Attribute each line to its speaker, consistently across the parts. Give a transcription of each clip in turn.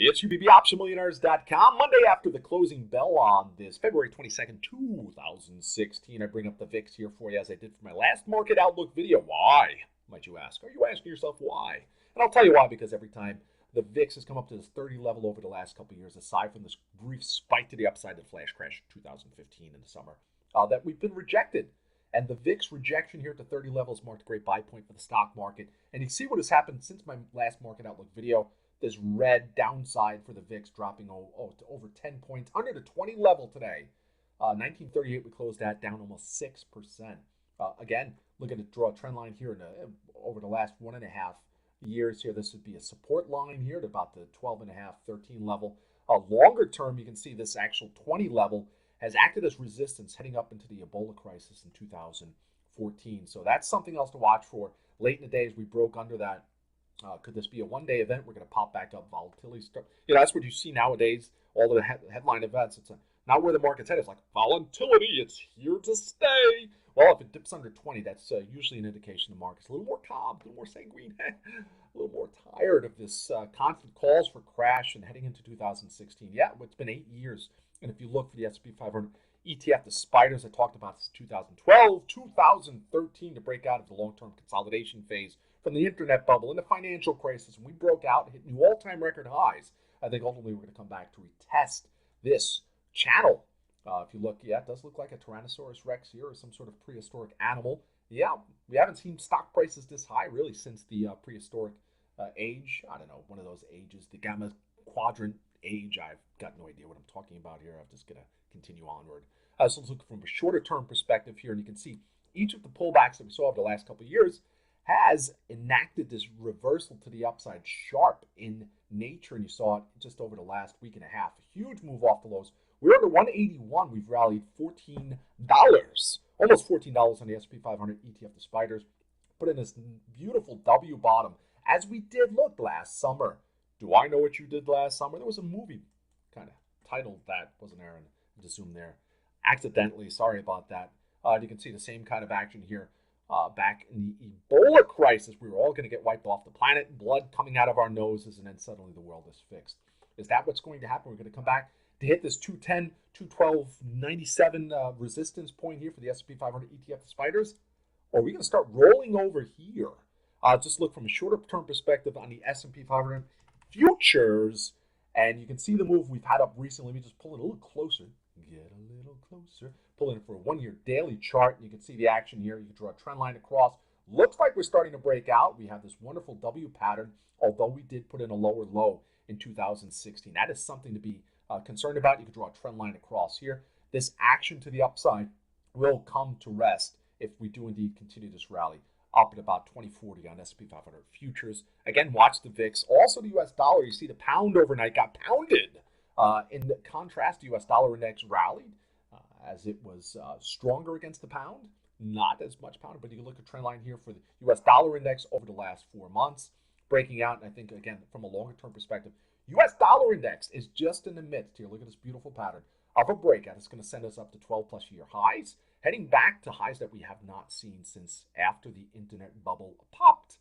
Speaker 1: It's UBBOptionMillionaires.com. Monday after the closing bell on this February 22nd, 2016. I bring up the VIX here for you as I did for my last market outlook video. Why, might you ask? Are you asking yourself why? And I'll tell you why, because every time the VIX has come up to this 30 level over the last couple of years, aside from this brief spike to the upside that flash crash 2015 in the summer, that we've been rejected. And the VIX rejection here at the 30 levels marked a great buy point for the stock market. And you see what has happened since my last market outlook video. This red downside for the VIX dropping to over 10 points under the 20 level today. 1938 we closed at down almost 6%. Again, looking to draw a trend line here over the last 1.5 years here. This would be a support line here at about the 12.5, 13 level. Longer term, you can see this actual 20 level has acted as resistance heading up into the Ebola crisis in 2014. So that's something else to watch for. Late in the day as we broke under that. Could this be a one-day event? We're going to pop back up. Volatility start. That's what you see nowadays. All the headline events. It's not where the market's headed. It's like volatility. It's here to stay. Well, if it dips under 20, that's usually an indication the market's a little more calm, a little more sanguine, a little more tired of this constant calls for crash and heading into 2016. Yeah, it's been 8 years. And if you look for the S&P 500 ETF, the spiders I talked about since 2012, 2013 to break out of the long-term consolidation phase from the internet bubble and the financial crisis, and we broke out and hit new all-time record highs. I think ultimately we're going to come back to retest this channel. If you look, it does look like a Tyrannosaurus Rex here or some sort of prehistoric animal. Yeah, we haven't seen stock prices this high really since the prehistoric age. I don't know, one of those ages, the Gamma Quadrant age. I've got no idea what I'm talking about here. I'm just going to continue onward. So let's look from a shorter term perspective here, and you can see each of the pullbacks that we saw over the last couple of years has enacted this reversal to the upside, sharp in nature, and you saw it just over the last week and a half. A huge move off the lows. We're under 181. We've rallied $14, almost $14 on the S&P 500 ETF, the spiders. Put in this beautiful W bottom, as we did look last summer. Do I know what you did last summer? There was a movie kind of titled that, wasn't there? And I just zoomed there accidentally. Sorry about that. You can see the same kind of action here. Back in the Ebola crisis, we were all going to get wiped off the planet, blood coming out of our noses, and then suddenly the world is fixed. Is that what's going to happen? We're going to come back to hit this 210, 212, 97 resistance point here for the S&P 500 ETF, the spiders? Or are we going to start rolling over here? Just look from a shorter term perspective on the S&P 500 futures, and you can see the move we've had up recently. Let me just pull it a little closer. Get a little closer. Pull in for a 1 year daily chart. And you can see the action here. You can draw a trend line across. Looks like we're starting to break out. We have this wonderful W pattern, although we did put in a lower low in 2016. That is something to be concerned about. You can draw a trend line across here. This action to the upside will come to rest if we do indeed continue this rally up at about 2040 on S&P 500 futures. Again, watch the VIX. Also the U.S. dollar. You see the pound overnight got pounded. In contrast, the U.S. dollar index rallied as it was stronger against the pound. Not as much pounded, but you can look at trend line here for the U.S. dollar index over the last 4 months, breaking out. And I think, again, from a longer term perspective, U.S. dollar index is just in the midst here. Look at this beautiful pattern of a breakout. It's going to send us up to 12-plus year highs, heading back to highs that we have not seen since after the internet bubble popped,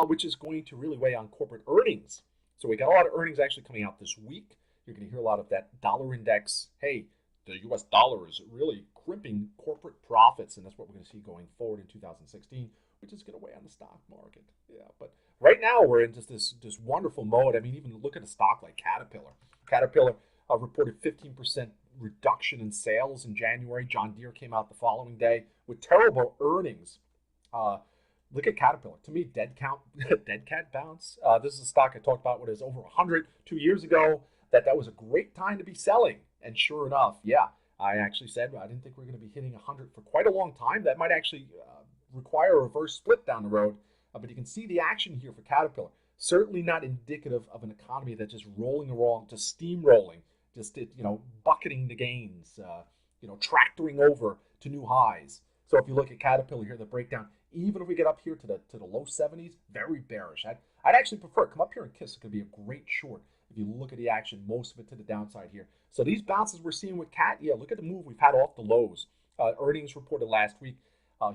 Speaker 1: which is going to really weigh on corporate earnings. So we got a lot of earnings actually coming out this week. You're going to hear a lot of that dollar index. Hey, the U.S. dollar is really crimping corporate profits, and that's what we're going to see going forward in 2016, which is going to weigh on the stock market. Yeah, but right now we're in just this wonderful mode. I mean, even look at a stock like Caterpillar. Caterpillar reported 15% reduction in sales in January. John Deere came out the following day with terrible earnings. Look at Caterpillar. To me, dead cat bounce. This is a stock I talked about when it was over 100 2 years ago. That was a great time to be selling. And sure enough, yeah, I actually said I didn't think we were going to be hitting 100 for quite a long time. That might actually require a reverse split down the road. But you can see the action here for Caterpillar. Certainly not indicative of an economy that's just rolling along, just steamrolling, just bucketing the gains, tractoring over to new highs. So if you look at Caterpillar here, the breakdown, even if we get up here to the low 70s, very bearish. I'd actually prefer come up here and kiss. It could be a great short. If you look at the action, most of it to the downside here. So these bounces we're seeing with CAT, yeah, look at the move we've had off the lows. Earnings reported last week.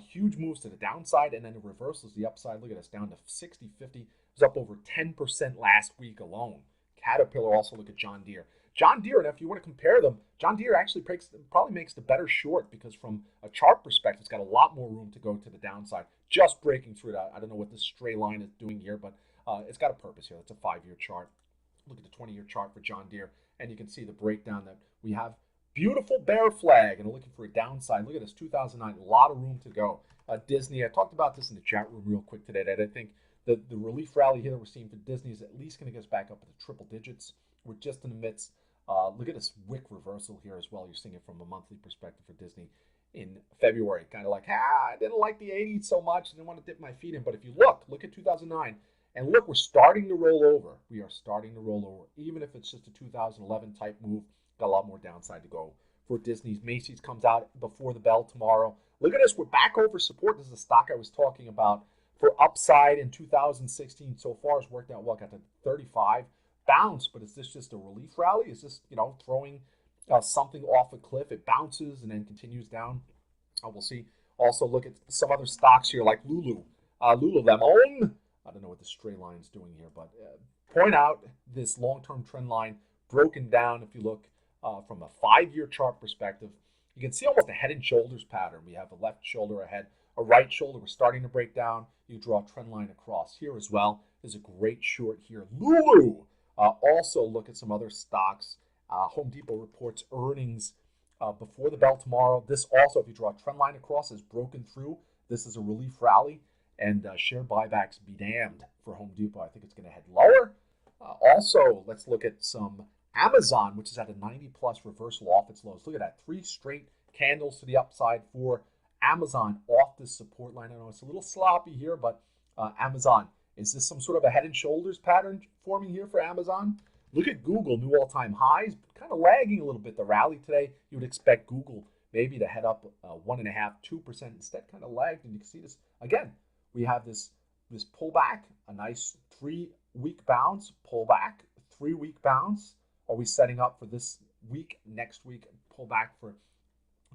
Speaker 1: Huge moves to the downside, and then the reversals, the upside. Look at us, down to 60, 50. It was up over 10% last week alone. Caterpillar. Also look at John Deere. John Deere, and if you want to compare them, John Deere actually probably makes the better short because from a chart perspective, it's got a lot more room to go to the downside. Just breaking through that. I don't know what this stray line is doing here, but it's got a purpose here. It's a 5-year chart. Look at the 20-year chart for John Deere, and you can see the breakdown that we have. Beautiful bear flag, and looking for a downside. Look at this, 2009, a lot of room to go. Disney, I talked about this in the chat room real quick today, that I think the relief rally here that we're seeing for Disney is at least going to get us back up to the triple digits. We're just in the midst. Look at this wick reversal here as well. You're seeing it from a monthly perspective for Disney in February. Kind of like, I didn't like the 80s so much. I didn't want to dip my feet in. But if you look at 2009, and look, we're starting to roll over. We are starting to roll over. Even if it's just a 2011 type move, got a lot more downside to go for Disney's. Macy's comes out before the bell tomorrow. Look at this. We're back over support. This is a stock I was talking about for upside in 2016. So far, it's worked out well. Got to 35 bounce, but is this just a relief rally? Is this, throwing something off a cliff? It bounces and then continues down. We'll see. Also, look at some other stocks here like Lululemon. I don't know what the stray line is doing here, but point out this long-term trend line broken down. If you look from a 5-year chart perspective, you can see almost a head and shoulders pattern. We have a left shoulder ahead, a right shoulder. We're starting to break down. You draw a trend line across here as well. There's a great short here. Lulu. Also look at some other stocks. Home Depot reports earnings before the bell tomorrow. This also, if you draw a trend line across, is broken through. This is a relief rally. And share buybacks be damned for Home Depot. I think it's going to head lower. Also, let's look at some Amazon, which is at a 90-plus reversal off its lows. Look at that. 3 straight candles to the upside for Amazon off this support line. I know it's a little sloppy here, but Amazon, is this some sort of a head and shoulders pattern forming here for Amazon? Look at Google, new all-time highs, kind of lagging a little bit. The rally today, you would expect Google maybe to head up 1.5%, 2%. Instead, kind of lagged, and you can see this again. We have this pullback, a nice 3-week bounce, pullback, 3-week bounce. Are we setting up for this week, next week, pullback for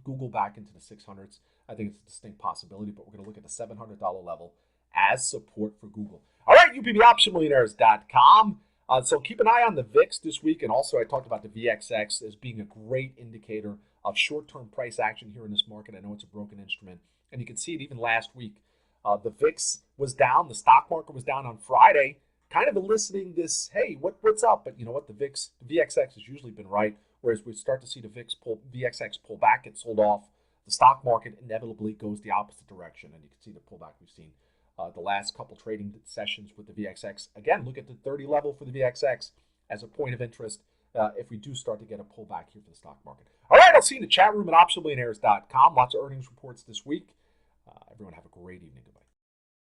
Speaker 1: Google back into the 600s? I think it's a distinct possibility, but we're going to look at the $700 level as support for Google. All right, UPBOptionMillionaires.com. So keep an eye on the VIX this week, and also I talked about the VXX as being a great indicator of short-term price action here in this market. I know it's a broken instrument, and you can see it even last week. The VIX was down. The stock market was down on Friday, kind of eliciting this, hey, what's up? But you know what? The VXX has usually been right, whereas we start to see the VXX pull back, get sold off. The stock market inevitably goes the opposite direction, and you can see the pullback we've seen the last couple trading sessions with the VXX. Again, look at the 30 level for the VXX as a point of interest if we do start to get a pullback here for the stock market. All right, I'll see you in the chat room at optionmillionaires.com. Lots of earnings reports this week. Everyone have a great evening.